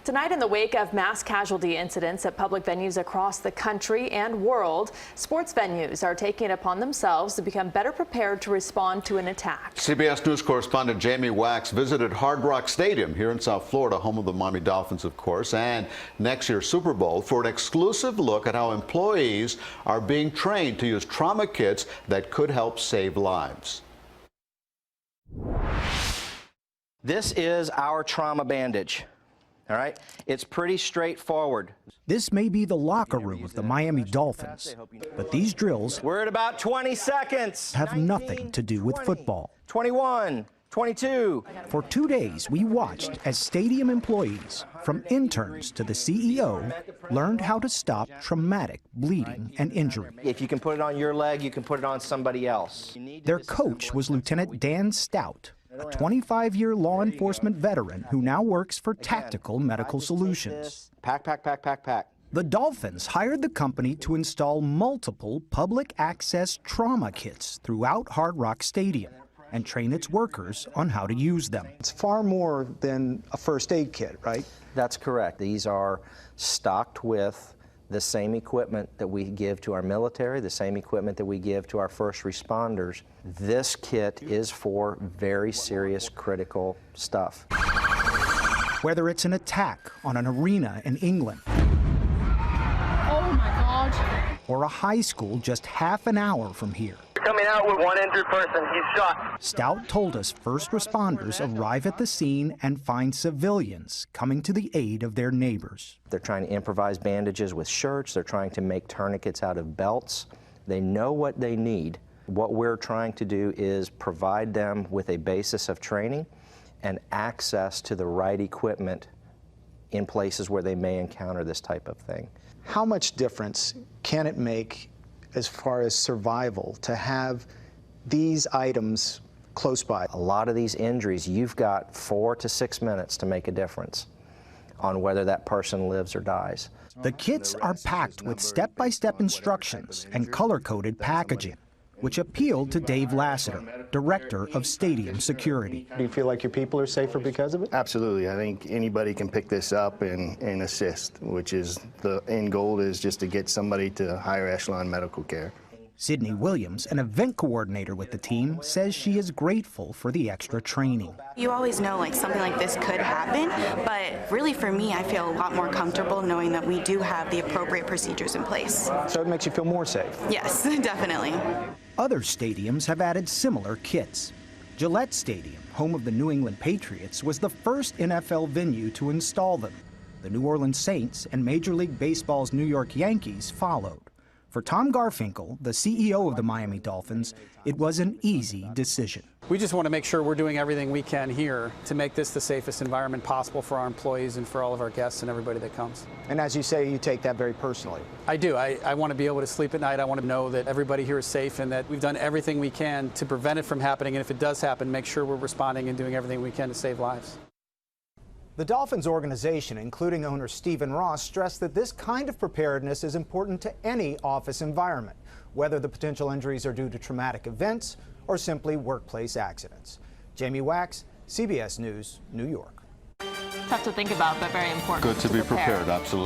Tonight, in the wake of mass casualty incidents at public venues across the country and world, sports venues are taking it upon themselves to become better prepared to respond to an attack. CBS News correspondent Jamie Wax visited Hard Rock Stadium here in South Florida, home of the Miami Dolphins, of course, and next year's Super Bowl, for an exclusive look at how employees are being trained to use trauma kits that could help save lives. This is our trauma bandage. All right, it's pretty straightforward. This may be the locker room of the Miami Dolphins, but these drills We're at about 20 seconds. have nothing to do with football. 21, 22. For 2 days, we watched as stadium employees, from interns to the CEO, learned how to stop traumatic bleeding and injury. If you can put it on your leg, you can put it on somebody else. Their coach was Lieutenant Dan Stout, a 25-year law enforcement veteran who now works for Tactical Medical Solutions. Pack, pack, pack, pack, pack. The Dolphins hired the company to install multiple public access trauma kits throughout Hard Rock Stadium and train its workers on how to use them. It's far more than a first aid kit, right? That's correct. These are stocked with the same equipment that we give to our military, the same equipment that we give to our first responders. This kit is for very serious, critical stuff. Whether it's an attack on an arena in England, Oh my God. or a high school just half an hour from here. Coming out with one injured person. He's shot. Stout told us first responders arrive at the scene and find civilians coming to the aid of their neighbors. They're trying to improvise bandages with shirts. They're trying to make tourniquets out of belts. They know what they need. What we're trying to do is provide them with a basis of training and access to the right equipment in places where they may encounter this type of thing. How much difference can it make as far as survival to have these items close by? A lot of these injuries, you've got 4 to 6 minutes to make a difference on whether that person lives or dies. The kits are packed with step-by-step instructions and color-coded packaging, which appealed to Dave Lassiter, Director of Stadium Security. Do you feel like your people are safer because of it? Absolutely. I think anybody can pick this up and assist, which is the end goal is just to get somebody to higher echelon medical care. Sydney Williams, an event coordinator with the team, says she is grateful for the extra training. You always know like something like this could happen, but really for me, I feel a lot more comfortable knowing that we do have the appropriate procedures in place. So it makes you feel more safe? Yes, definitely. Other stadiums have added similar kits. Gillette Stadium, home of the New England Patriots, was the first NFL venue to install them. The New Orleans Saints and Major League Baseball's New York Yankees followed. For Tom Garfinkel, the CEO of the Miami Dolphins, it was an easy decision. We just want to make sure we're doing everything we can here to make this the safest environment possible for our employees and for all of our guests and everybody that comes. And as you say, you take that very personally. I do. I want to be able to sleep at night. I want to know that everybody here is safe and that we've done everything we can to prevent it from happening. And if it does happen, make sure we're responding and doing everything we can to save lives. The Dolphins organization, including owner Stephen Ross, stressed that this kind of preparedness is important to any office environment, whether the potential injuries are due to traumatic events or simply workplace accidents. Jamie Wax, CBS News, New York. Tough to think about, but very important. Good to be prepared, absolutely.